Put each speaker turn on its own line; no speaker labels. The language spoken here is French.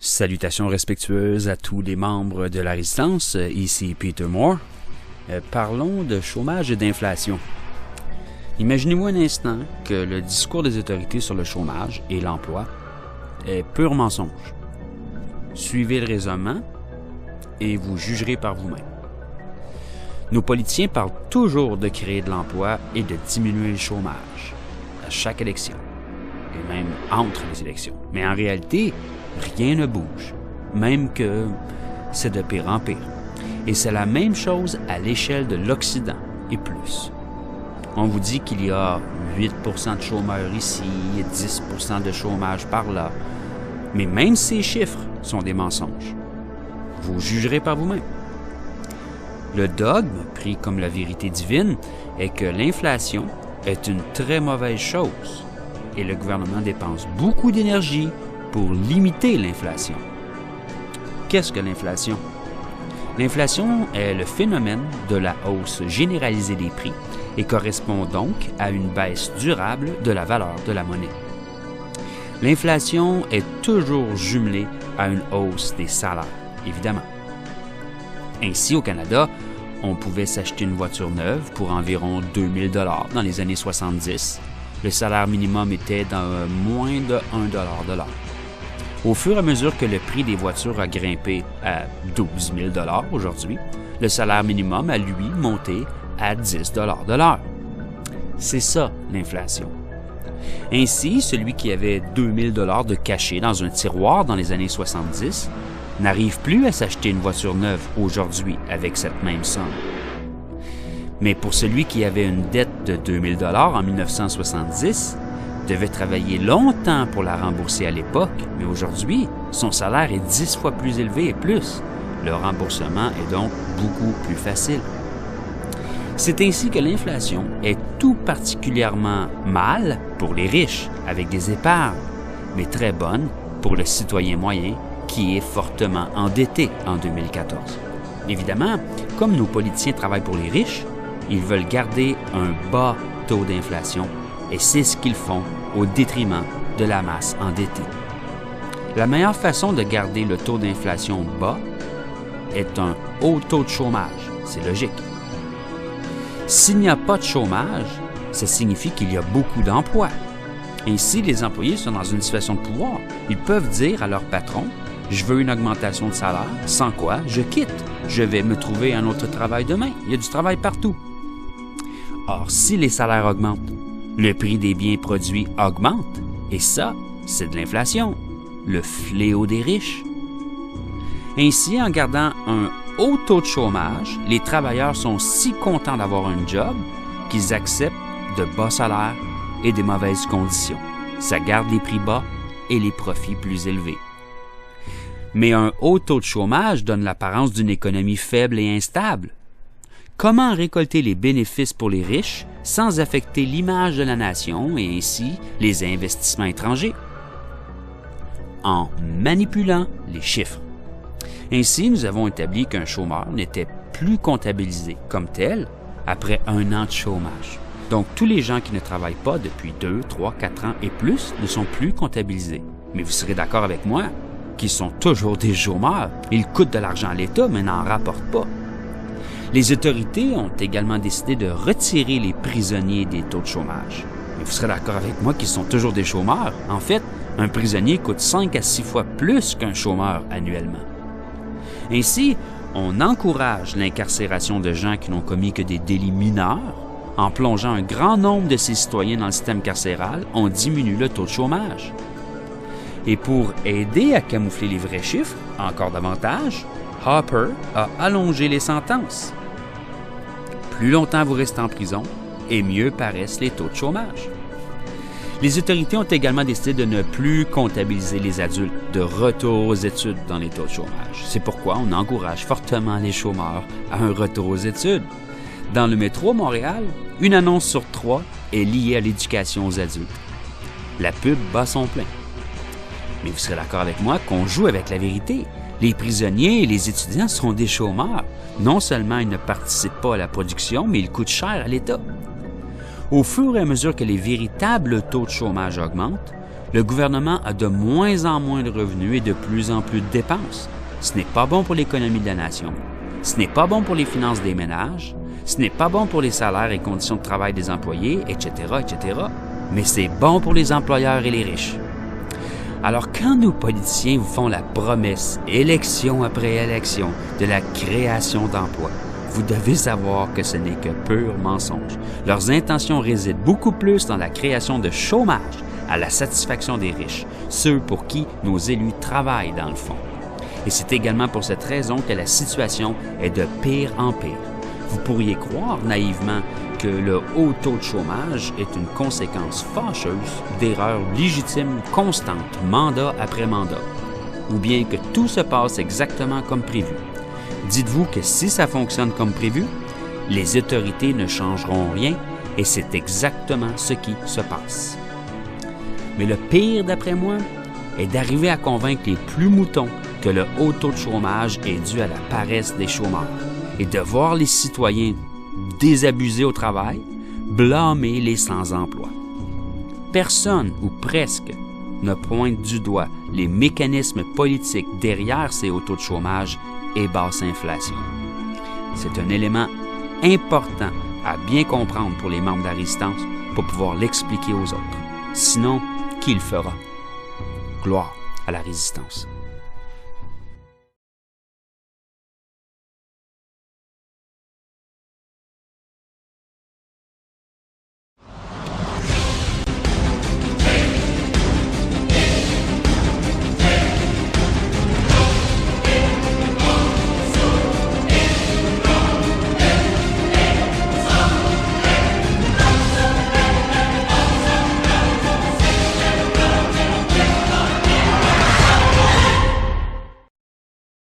Salutations respectueuses à tous les membres de la Résistance, ici Peter Moore. Parlons de chômage et d'inflation. Imaginez-vous un instant que le discours des autorités sur le chômage et l'emploi est pur mensonge. Suivez le raisonnement et vous jugerez par vous-même. Nos politiciens parlent toujours de créer de l'emploi et de diminuer le chômage à chaque élection, et même entre les élections. Mais en réalité, rien ne bouge, même que c'est de pire en pire. Et c'est la même chose à l'échelle de l'Occident et plus. On vous dit qu'il y a 8% de chômeurs ici et 10% de chômage par là. Mais même ces chiffres sont des mensonges. Vous jugerez par vous-même. Le dogme, pris comme la vérité divine, est que l'inflation est une très mauvaise chose et le gouvernement dépense beaucoup d'énergie pour limiter l'inflation. Qu'est-ce que l'inflation? L'inflation est le phénomène de la hausse généralisée des prix et correspond donc à une baisse durable de la valeur de la monnaie. L'inflation est toujours jumelée à une hausse des salaires, évidemment. Ainsi, au Canada, on pouvait s'acheter une voiture neuve pour environ 2000 $ dans les années 70. Le salaire minimum était dans moins de 1 $ de l'heure. Au fur et à mesure que le prix des voitures a grimpé à 12 000 $ aujourd'hui, le salaire minimum a, lui, monté à 10 $ de l'heure. C'est ça, l'inflation. Ainsi, celui qui avait 2000 $ de caché dans un tiroir dans les années 70 n'arrive plus à s'acheter une voiture neuve aujourd'hui avec cette même somme. Mais pour celui qui avait une dette de 2000 $ en 1970, devait travailler longtemps pour la rembourser à l'époque, mais aujourd'hui, son salaire est 10 fois plus élevé et plus. Le remboursement est donc beaucoup plus facile. C'est ainsi que l'inflation est tout particulièrement mal pour les riches, avec des épargnes, mais très bonne pour le citoyen moyen qui est fortement endetté en 2014. Évidemment, comme nos politiciens travaillent pour les riches, ils veulent garder un bas taux d'inflation et c'est ce qu'ils font au détriment de la masse endettée. La meilleure façon de garder le taux d'inflation bas est un haut taux de chômage. C'est logique. S'il n'y a pas de chômage, ça signifie qu'il y a beaucoup d'emplois. Ainsi, les employés sont dans une situation de pouvoir. Ils peuvent dire à leur patron « Je veux une augmentation de salaire, sans quoi je quitte. Je vais me trouver un autre travail demain. Il y a du travail partout. » Or, si les salaires augmentent, le prix des biens produits augmente. Et ça, c'est de l'inflation, le fléau des riches. Ainsi, en gardant un haut taux de chômage, les travailleurs sont si contents d'avoir un job qu'ils acceptent de bas salaires et des mauvaises conditions. Ça garde les prix bas et les profits plus élevés. Mais un haut taux de chômage donne l'apparence d'une économie faible et instable. Comment récolter les bénéfices pour les riches sans affecter l'image de la nation et ainsi les investissements étrangers? En manipulant les chiffres. Ainsi, nous avons établi qu'un chômeur n'était plus comptabilisé comme tel après 1 an de chômage. Donc, tous les gens qui ne travaillent pas depuis 2, 3, 4 ans et plus ne sont plus comptabilisés. Mais vous serez d'accord avec moi qu'ils sont toujours des chômeurs. Ils coûtent de l'argent à l'État, mais n'en rapportent pas. Les autorités ont également décidé de retirer les prisonniers des taux de chômage. Mais vous serez d'accord avec moi qu'ils sont toujours des chômeurs. En fait, un prisonnier coûte 5 à 6 fois plus qu'un chômeur annuellement. Ainsi, on encourage l'incarcération de gens qui n'ont commis que des délits mineurs. En plongeant un grand nombre de ces citoyens dans le système carcéral, on diminue le taux de chômage. Et pour aider à camoufler les vrais chiffres, encore davantage, Harper a allongé les sentences. Plus longtemps vous restez en prison, et mieux paraissent les taux de chômage. Les autorités ont également décidé de ne plus comptabiliser les adultes de retour aux études dans les taux de chômage. C'est pourquoi on encourage fortement les chômeurs à un retour aux études. Dans le métro à Montréal, une annonce sur 3 est liée à l'éducation aux adultes. La pub bat son plein. Mais vous serez d'accord avec moi qu'on joue avec la vérité. Les prisonniers et les étudiants sont des chômeurs. Non seulement ils ne participent pas à la production, mais ils coûtent cher à l'État. Au fur et à mesure que les véritables taux de chômage augmentent, Le gouvernement a de moins en moins de revenus et de plus en plus de dépenses. Ce n'est pas bon pour l'économie de la nation. Ce n'est pas bon pour les finances des ménages. Ce n'est pas bon pour les salaires et conditions de travail des employés, etc., etc. Mais c'est bon pour les employeurs et les riches. Alors, quand nos politiciens vous font la promesse, élection après élection, de la création d'emplois, vous devez savoir que ce n'est que pur mensonge. Leurs intentions résident beaucoup plus dans la création de chômage à la satisfaction des riches, ceux pour qui nos élus travaillent dans le fond. Et c'est également pour cette raison que la situation est de pire en pire. Vous pourriez croire naïvement que le haut taux de chômage est une conséquence fâcheuse d'erreurs légitimes constantes, mandat après mandat, ou bien que tout se passe exactement comme prévu. Dites-vous que si ça fonctionne comme prévu, les autorités ne changeront rien et c'est exactement ce qui se passe. Mais le pire, d'après moi, est d'arriver à convaincre les plus moutons que le haut taux de chômage est dû à la paresse des chômeurs et de voir les citoyens désabusés au travail, blâmer les sans-emploi. Personne, ou presque, ne pointe du doigt les mécanismes politiques derrière ces hauts taux de chômage et basse inflation. C'est un élément important à bien comprendre pour les membres de la Résistance pour pouvoir l'expliquer aux autres. Sinon, qui le fera? Gloire à la Résistance.